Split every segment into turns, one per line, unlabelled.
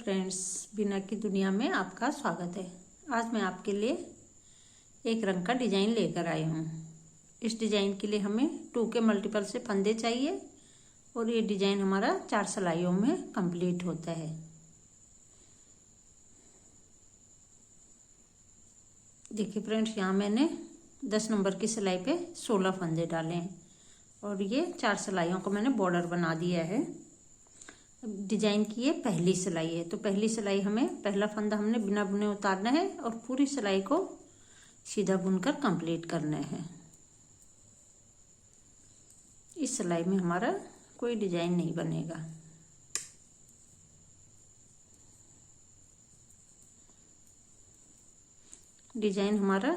Friends, बिना की दुनिया में आपका स्वागत है। आज मैं आपके लिए एक रंग का डिजाइन लेकर आई हूँ। इस डिजाइन के लिए हमें 2 के मल्टीपल से फंदे चाहिए और ये डिजाइन हमारा 4 सिलाइयों में कंप्लीट होता है। देखिए फ्रेंड्स, यहाँ मैंने 10 नंबर की सिलाई पे 16 फंदे डाले हैं और ये 4 सिलाइयों को मैंने बॉर्डर बना दिया है। डिजाइन की ये पहली सिलाई है, तो पहली सिलाई हमें पहला फंदा हमने बिना बुने उतारना है और पूरी सिलाई को सीधा बुनकर कंप्लीट करना है। इस सिलाई में हमारा कोई डिजाइन नहीं बनेगा। डिजाइन हमारा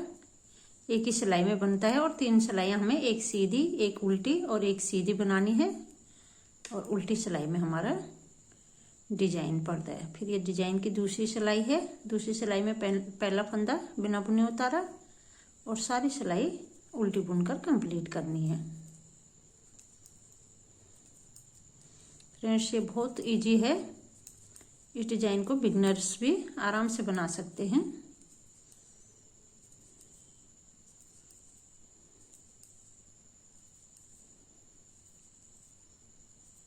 एक ही सिलाई में बनता है और 3 सिलाइयाँ हमें एक सीधी, एक उल्टी और एक सीधी बनानी है और उल्टी सिलाई में हमारा डिजाइन पड़ता है। फिर ये डिजाइन की दूसरी सिलाई है। दूसरी सिलाई में पहला फंदा बिना बुने उतारा और सारी सिलाई उल्टी बुनकर कंप्लीट करनी है। फ्रेंड्स, ये बहुत इजी है। इस डिजाइन को बिगनर्स भी आराम से बना सकते हैं।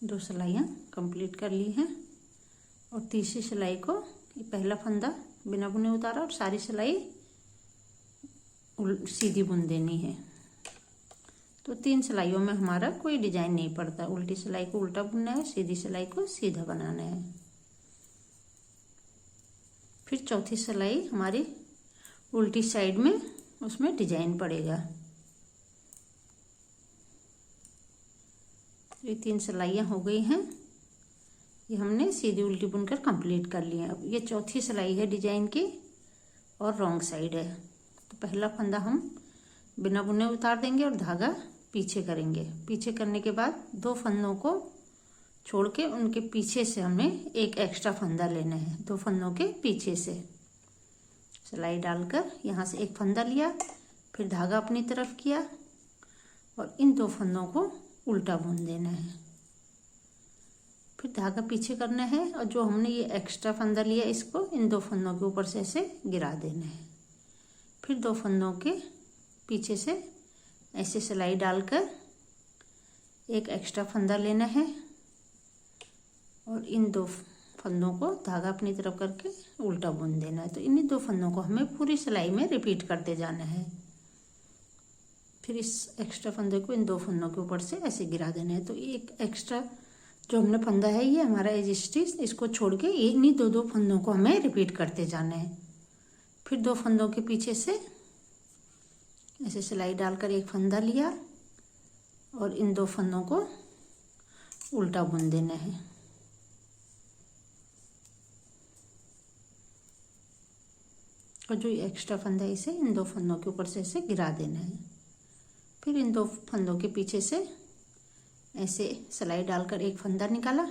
दो सिलाइयाँ कंप्लीट कर ली हैं और तीसरी सिलाई को पहला फंदा बिना बुने उतारा और सारी सिलाई सीधी बुन देनी है। तो 3 सिलाइयों में हमारा कोई डिजाइन नहीं पड़ता। उल्टी सिलाई को उल्टा बुनना है, सीधी सिलाई को सीधा बनाना है। फिर चौथी सिलाई हमारी उल्टी साइड में, उसमें डिजाइन पड़ेगा। ये 3 सिलाइयाँ हो गई हैं। ये हमने सीधी उल्टी बुनकर कंप्लीट कर लिया। अब ये चौथी सिलाई है डिजाइन की और रॉन्ग साइड है। तो पहला फंदा हम बिना बुने उतार देंगे और धागा पीछे करेंगे। पीछे करने के बाद 2 फंदों को छोड़ के उनके पीछे से हमें एक एक्स्ट्रा फंदा लेना है। 2 फंदों के पीछे से सिलाई डालकर यहाँ से एक फंदा लिया, फिर धागा अपनी तरफ किया और इन 2 फंदों को उल्टा बुन देना है। फिर धागा पीछे करना है और जो हमने ये एक्स्ट्रा फंदा लिया इसको इन 2 फंदों के ऊपर से ऐसे गिरा देना है। फिर 2 फंदों के पीछे से ऐसे सिलाई डालकर एक एक्स्ट्रा फंदा लेना है और इन 2 फंदों को धागा अपनी तरफ करके उल्टा बुन देना है। तो इन्हीं 2 फंदों को हमें पूरी सिलाई में रिपीट करते जाना है। फिर इस एक्स्ट्रा फंदे को इन 2 फंदों के ऊपर से ऐसे गिरा देना है। तो एक एक्स्ट्रा जो हमने फंदा है ये हमारा एज स्टिच, इसको छोड़ के इन्हीं 2 फंदों को हमें रिपीट करते जाना है। फिर 2 फंदों के पीछे से ऐसे सिलाई डालकर एक फंदा लिया और इन 2 फंदों को उल्टा बुन देना है। और जो एक्स्ट्रा फंदा है इसे इन 2 फंदों के ऊपर से ऐसे गिरा देना है। फिर इन 2 फंदों के पीछे से ऐसे सिलाई डालकर एक फंदा निकाला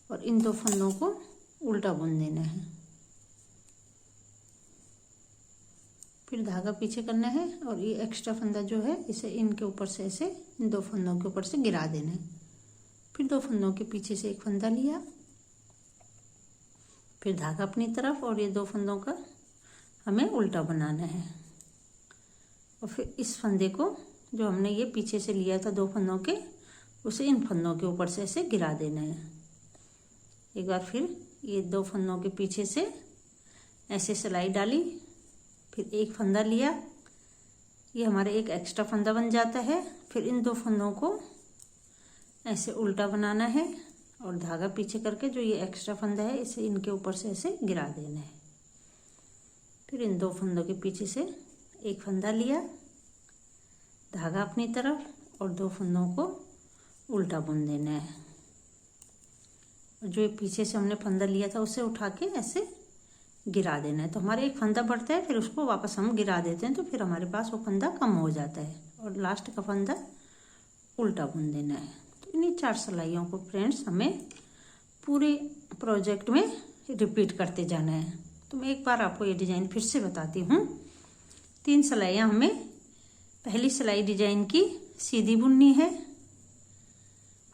और इन 2 फंदों को उल्टा बुन देना है। फिर धागा पीछे करना है और ये एक्स्ट्रा फंदा जो है इसे इनके ऊपर से ऐसे इन 2 फंदों के ऊपर से गिरा देना है। फिर 2 फंदों के पीछे से एक फंदा लिया, फिर धागा अपनी तरफ और ये 2 फंदों का हमें उल्टा बनाना है। और फिर इस फंदे को जो हमने ये पीछे से लिया था 2 फंदों के, उसे इन फंदों के ऊपर से ऐसे गिरा देना है। एक बार फिर ये 2 फंदों के पीछे से ऐसे सिलाई डाली, फिर एक फंदा लिया, ये हमारे एक एक्स्ट्रा फंदा बन जाता है। फिर इन 2 फंदों को ऐसे उल्टा बनाना है और धागा पीछे करके जो ये एक्स्ट्रा फंदा है इसे इनके ऊपर से ऐसे गिरा देना है। फिर इन 2 फंदों के पीछे से एक फंदा लिया, धागा अपनी तरफ और 2 फंदों को उल्टा बुन देना है। और जो पीछे से हमने फंदा लिया था उसे उठा के ऐसे गिरा देना है। तो हमारा एक फंदा बढ़ता है, फिर उसको वापस हम गिरा देते हैं, तो फिर हमारे पास वो फंदा कम हो जाता है और लास्ट का फंदा उल्टा बुन देना है। तो इन्हीं 4 सिलाइयों को फ्रेंड्स हमें पूरे प्रोजेक्ट में रिपीट करते जाना है। तो मैं एक बार आपको ये डिजाइन फिर से बताती हूँ। 3 सिलाइयाँ हमें पहली सिलाई डिजाइन की सीधी बुननी है,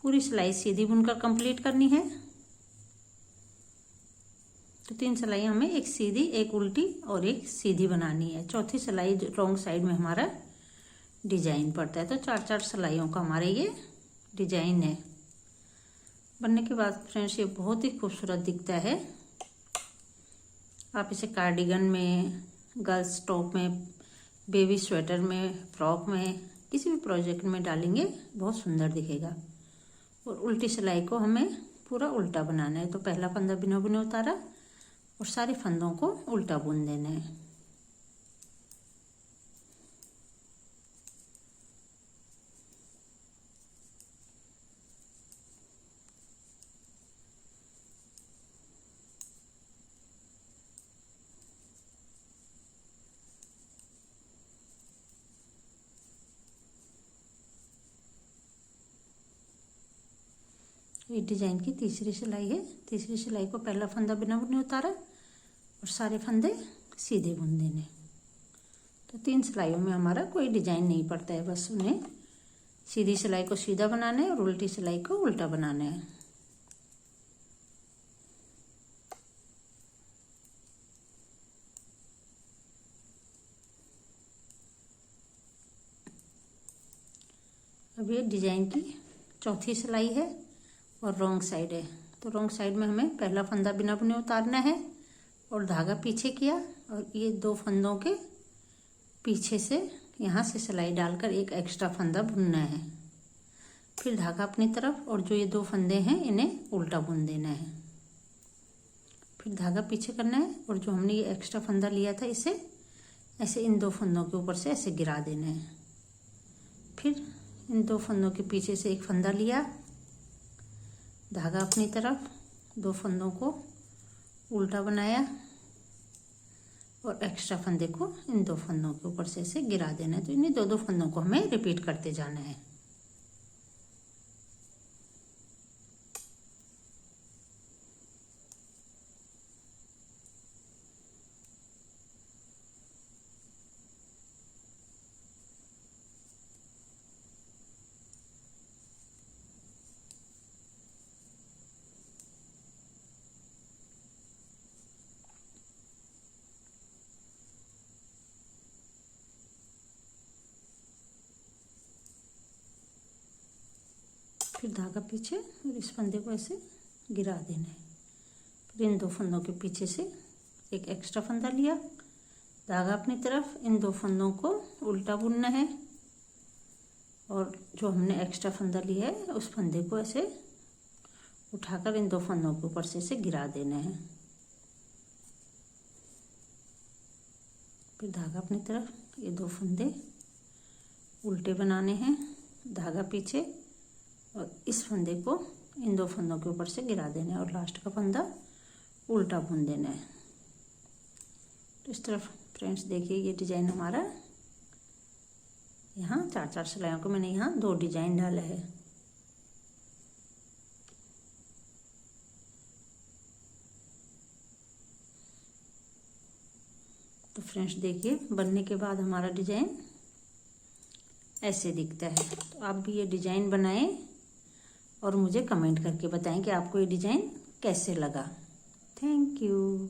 पूरी सिलाई सीधी बुनकर कंप्लीट करनी है। तो 3 सिलाई हमें, एक सीधी, एक उल्टी और एक सीधी बनानी है। चौथी सिलाई रॉन्ग साइड में हमारा डिजाइन पड़ता है। तो 4-4 सिलाइयों का हमारे ये डिजाइन है। बनने के बाद फ्रेंड्स ये बहुत ही खूबसूरत दिखता है। आप इसे कार्डिगन में, गर्ल्स टॉप में, बेबी स्वेटर में, फ्रॉक में, किसी भी प्रोजेक्ट में डालेंगे बहुत सुंदर दिखेगा। और उल्टी सिलाई को हमें पूरा उल्टा बनाना है। तो पहला फंदा बिना बुने उतारा और सारे फंदों को उल्टा बुन देना है। ये डिजाइन की तीसरी सिलाई है। तीसरी सिलाई को पहला फंदा बिना बुने उतारा और सारे फंदे सीधे बुन देने। तो 3 सिलाइयों में हमारा कोई डिजाइन नहीं पड़ता है, बस उन्हें सीधी सिलाई को सीधा बनाना है और उल्टी सिलाई को उल्टा बनाना है। अब ये डिजाइन की चौथी सिलाई है और रॉन्ग साइड है। तो रॉन्ग साइड में हमें पहला फंदा बिना बुने उतारना है और धागा पीछे किया और ये 2 फंदों के पीछे से यहाँ से सिलाई डालकर एक एक्स्ट्रा फंदा बुनना है। फिर धागा अपनी तरफ और जो ये 2 फंदे हैं इन्हें उल्टा बुन देना है। फिर धागा पीछे करना है और जो हमने ये एक्स्ट्रा फंदा लिया था इसे ऐसे इन 2 फंदों के ऊपर से ऐसे गिरा देना है। फिर इन 2 फंदों के पीछे से एक फंदा लिया, धागा अपनी तरफ, 2 फंदों को उल्टा बनाया और एक्स्ट्रा फंदे को इन 2 फंदों के ऊपर से ऐसे गिरा देना है। तो इन्हीं 2-2 फंदों को हमें रिपीट करते जाना है। फिर धागा पीछे और इस फंदे को ऐसे गिरा देना है। फिर इन 2 फंदों के पीछे से एक एक्स्ट्रा फंदा लिया, धागा अपनी तरफ, इन 2 फंदों को उल्टा बुनना है और जो हमने एक्स्ट्रा फंदा लिया है उस फंदे को ऐसे उठाकर इन 2 फंदों के ऊपर से ऐसे गिरा देना है। फिर धागा अपनी तरफ, ये 2 फंदे उल्टे बनाने हैं, धागा पीछे और इस फंदे को इन 2 फंदों के ऊपर से गिरा देना है और लास्ट का फंदा उल्टा बुन देना है। तो इस तरफ फ्रेंड्स देखिए ये डिजाइन हमारा, यहाँ 4-4 सिलाइयों को मैंने यहाँ 2 डिजाइन डाला है। तो फ्रेंड्स देखिए बनने के बाद हमारा डिजाइन ऐसे दिखता है। तो आप भी ये डिजाइन बनाएं और मुझे कमेंट करके बताएं कि आपको ये डिजाइन कैसे लगा। Thank you.